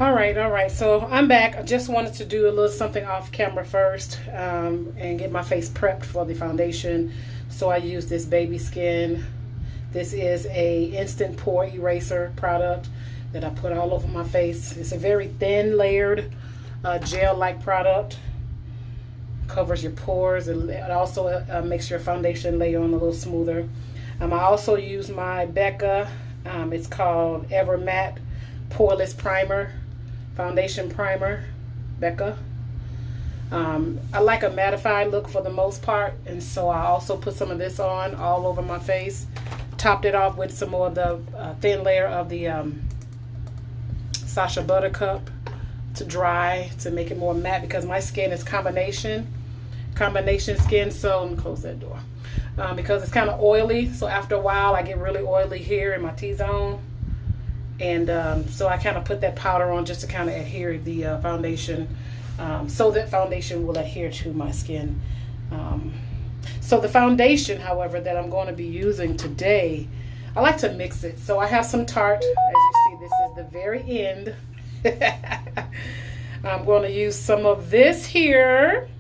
All right. So I'm back. I just wanted to do a little something off camera first, and get my face prepped for the foundation. So I use this Baby Skin. This is a instant pore eraser product that I put all over my face. It's a very thin layered gel-like product. Covers your pores. It also makes your foundation layer on a little smoother. I also use my Becca. It's called Ever Matte Poreless Primer. Foundation primer, Becca. I like a mattified look for the most part, and so I also put some of this on all over my face. Topped it off with some more of the thin layer of the Sacha Buttercup to dry, to make it more matte, because my skin is combination skin. So let me close that door, because it's kind of oily. So after a while I get really oily here in my T-zone. And so I kind of put that powder on just to kind of adhere the foundation, so that foundation will adhere to my skin. So the foundation, however, that I'm going to be using today, I like to mix it. So I have some Tarte. As you see, this is the very end. I'm going to use some of this here.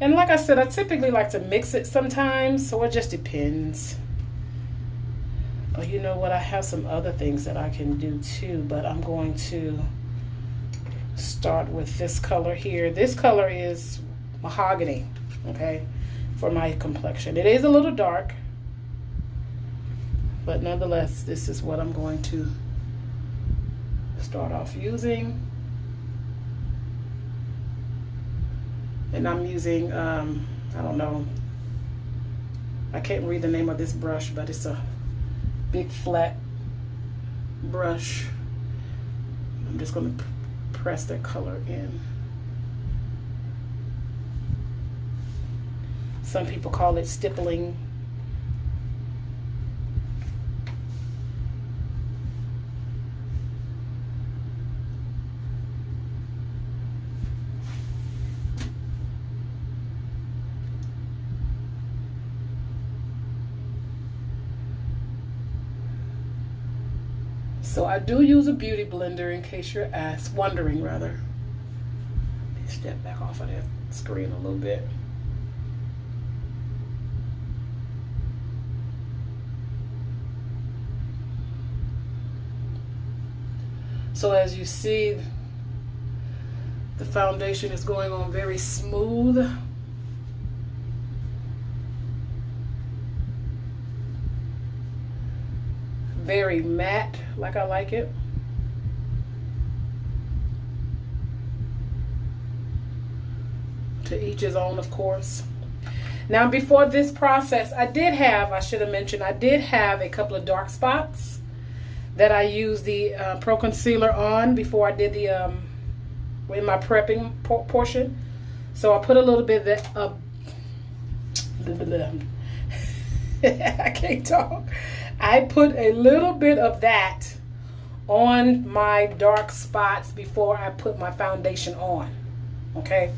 And like I said, I typically like to mix it sometimes, so it just depends. Oh, you know what? I have some other things that I can do too, but I'm going to start with this color here. This color is mahogany, okay, for my complexion. It is a little dark, but nonetheless, this is what I'm going to start off using. And I'm using, I don't know, I can't read the name of this brush, but it's a big flat brush. I'm just going to press that color in. Some people call it stippling. So I do use a beauty blender, in case you're wondering rather. Let me step back off of that screen a little bit. So as you see, the foundation is going on very smooth. Very matte, like I like it. To each his own, of course. Now, before this process, I should have mentioned, I did have a couple of dark spots that I used the Pro Concealer on before I did the, in my prepping portion. So I put a little bit of that, I can't talk. I put a little bit of that on my dark spots before I put my foundation on. Okay.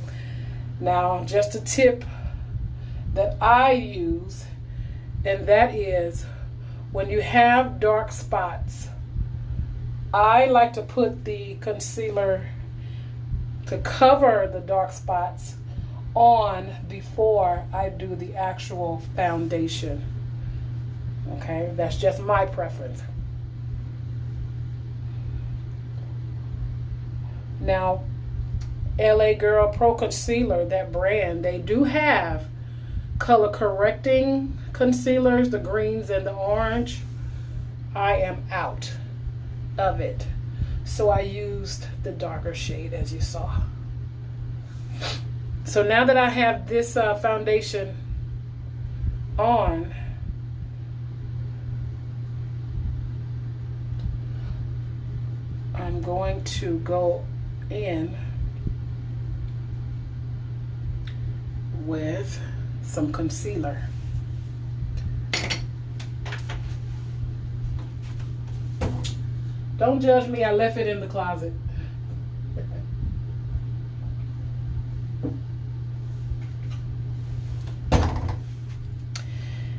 Now, just a tip that I use, and that is when you have dark spots, I like to put the concealer to cover the dark spots on before I do the actual foundation. Okay, that's just my preference. Now, LA Girl Pro Concealer, that brand, they do have color correcting concealers, the greens and the orange. I am out of it. So I used the darker shade, as you saw. So now that I have this foundation on, I'm going to go in with some concealer. Don't judge me, I left it in the closet.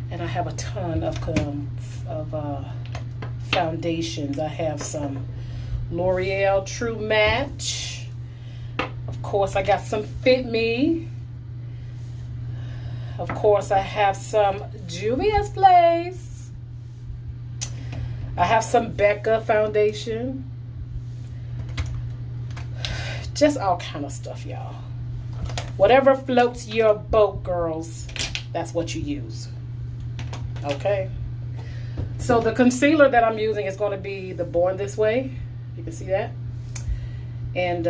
And I have a ton of foundations. I have some L'Oreal True Match. Of course, I got some Fit Me. Of course, I have some Juvia's Place. I have some Becca foundation. Just all kind of stuff, y'all. Whatever floats your boat, girls, that's what you use. Okay? So the concealer that I'm using is going to be the Born This Way. You can see that. And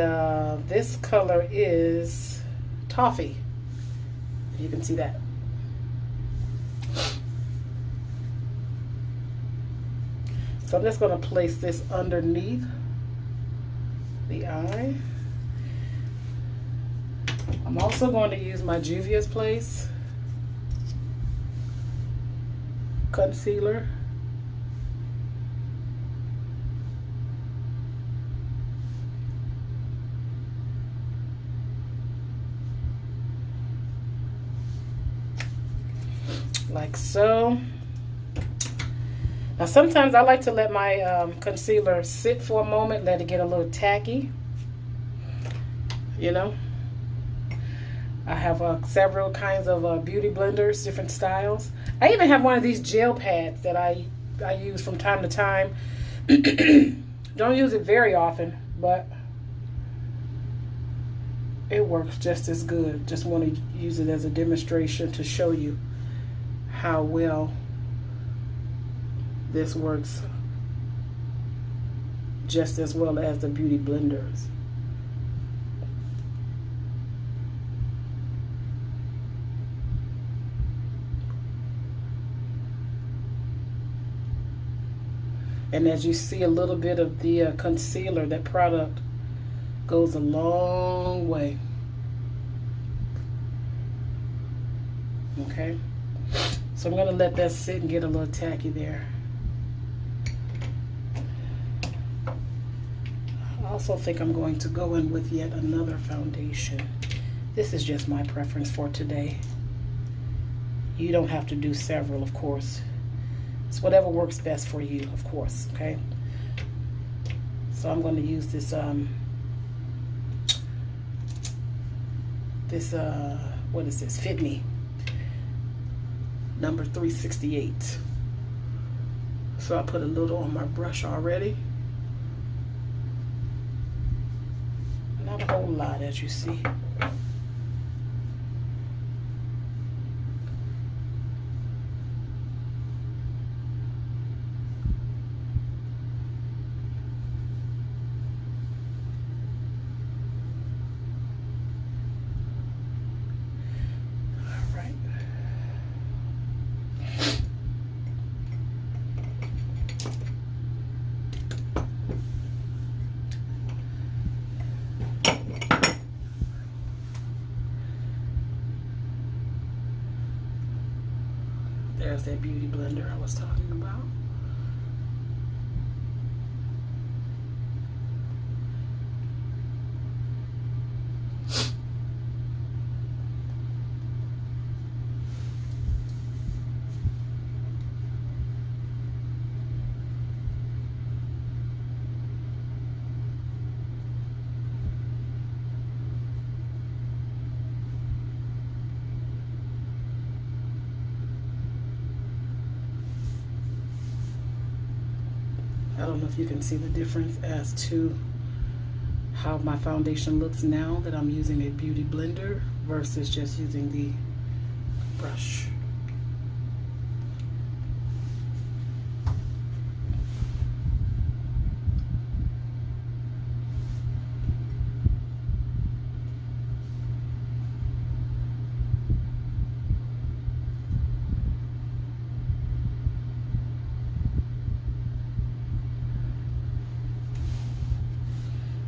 this color is Toffee. You can see that. So I'm just going to place this underneath the eye. I'm also going to use my Juvia's Place concealer. Like so. Now sometimes I like to let my concealer sit for a moment, let it get a little tacky. You know, I have several kinds of beauty blenders, different styles. I even have one of these gel pads that I use from time to time. Don't use it very often, but it works just as good. Just want to use it as a demonstration to show you how well this works, just as well as the beauty blenders. And as you see, a little bit of the concealer, that product goes a long way. Okay, so I'm gonna let that sit and get a little tacky there. I also think I'm going to go in with yet another foundation. This is just my preference for today. You don't have to do several, of course. It's whatever works best for you, of course, okay? So I'm going to use this, what is this? Fit Me. Number 368. So I put a little on my brush already. Not a whole lot, as you see. There's that beauty blender I was talking about. I don't know if you can see the difference as to how my foundation looks now that I'm using a beauty blender versus just using the brush.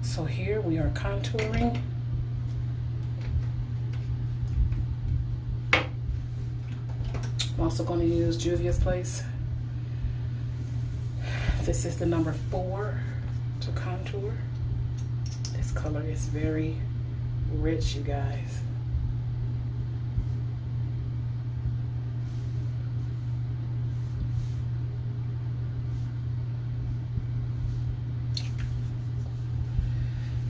So here we are contouring. I'm also going to use Juvia's Place. This is the number 4 to contour. This color is very rich, you guys.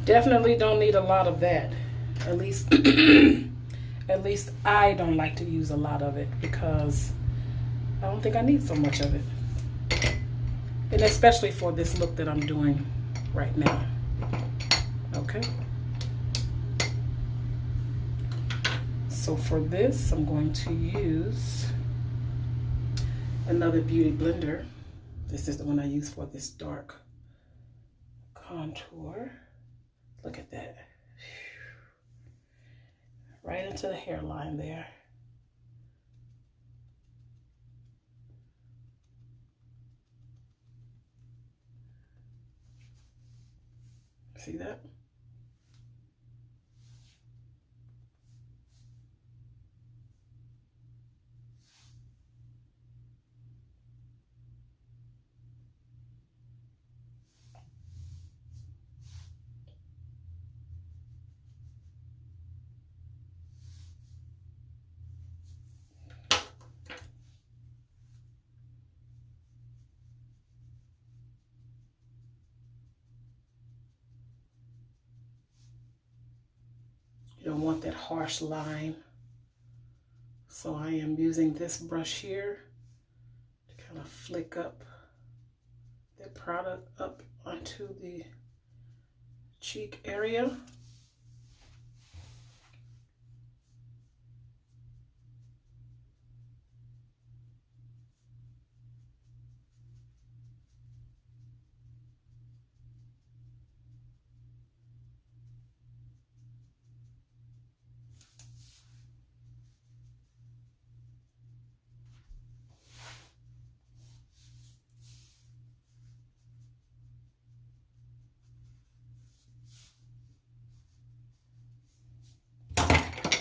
Definitely don't need a lot of that. At least at least I don't like to use a lot of it because I don't think I need so much of it. And especially for this look that I'm doing right now. Okay. So for this, I'm going to use another beauty blender. This is the one I use for this dark contour. Look at that. Right into the hairline there. See that? You don't want that harsh line. So I am using this brush here to kind of flick up the product up onto the cheek area.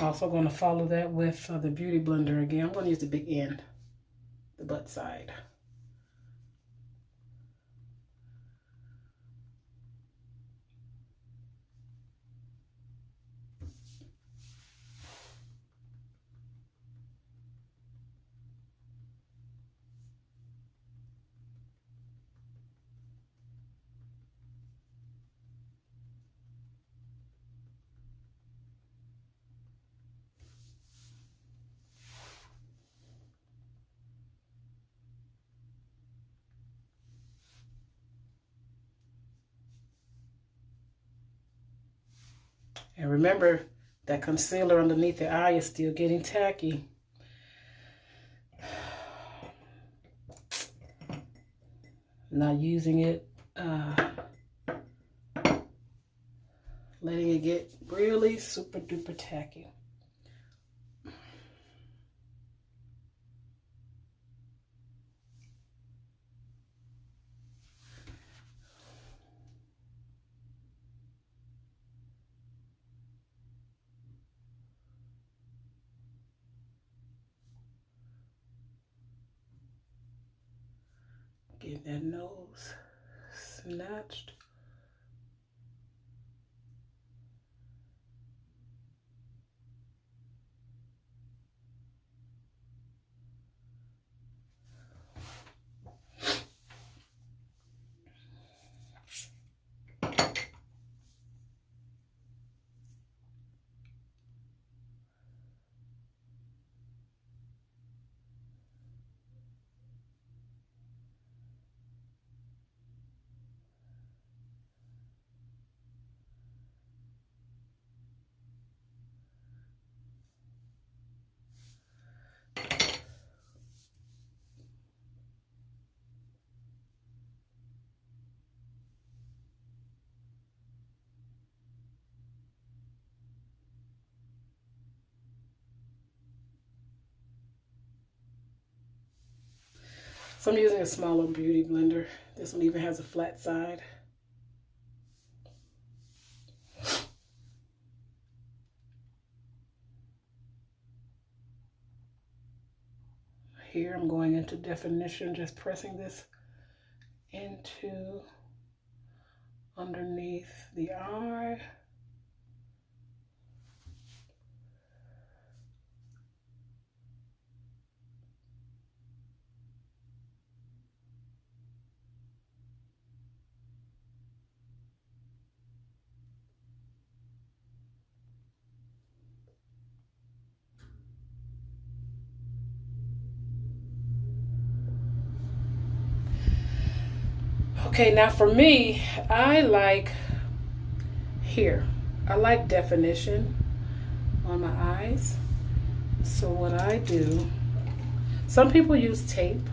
Also going to follow that with the Beauty Blender again. I'm going to use the big end, the butt side. And remember, that concealer underneath the eye is still getting tacky. Not using it, letting it get really super duper tacky. Get that nose snatched. So I'm using a smaller Beauty Blender. This one even has a flat side. Here I'm going into definition, just pressing this into underneath the eye. Okay, now for me, I like definition on my eyes. So what I do, some people use tape.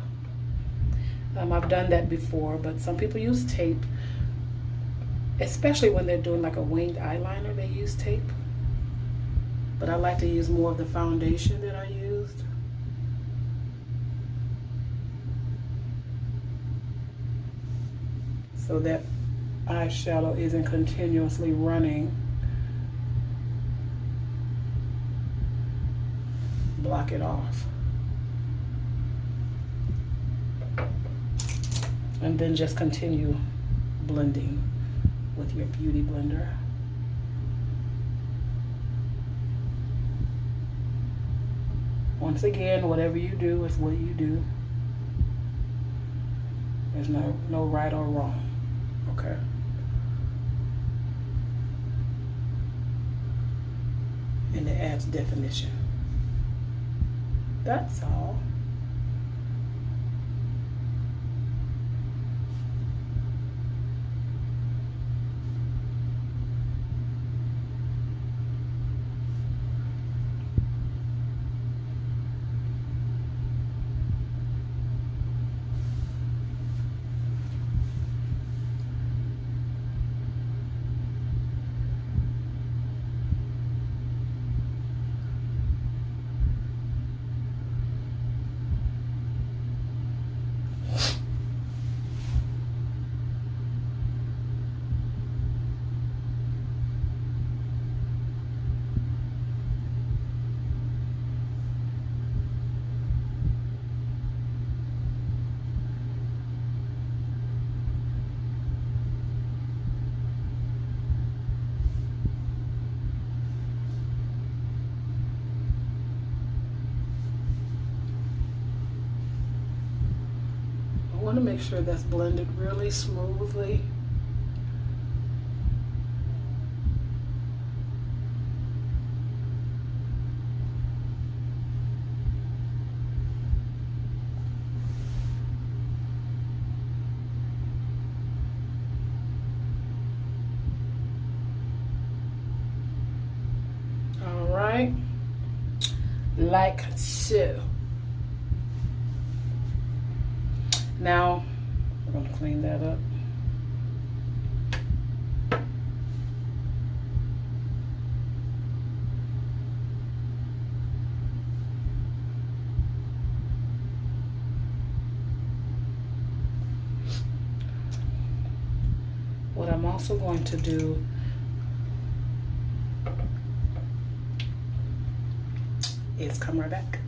I've done that before, but some people use tape, especially when they're doing like a winged eyeliner, they use tape. But I like to use more of the foundation that I used. So that eyeshadow isn't continuously running. Block it off. And then just continue blending with your beauty blender. Once again, whatever you do is what you do. There's no right or wrong. Okay. And it adds definition. That's all. I want to make sure that's blended really smoothly. All right, like so. Now, we're going to clean that up. What I'm also going to do is come right back.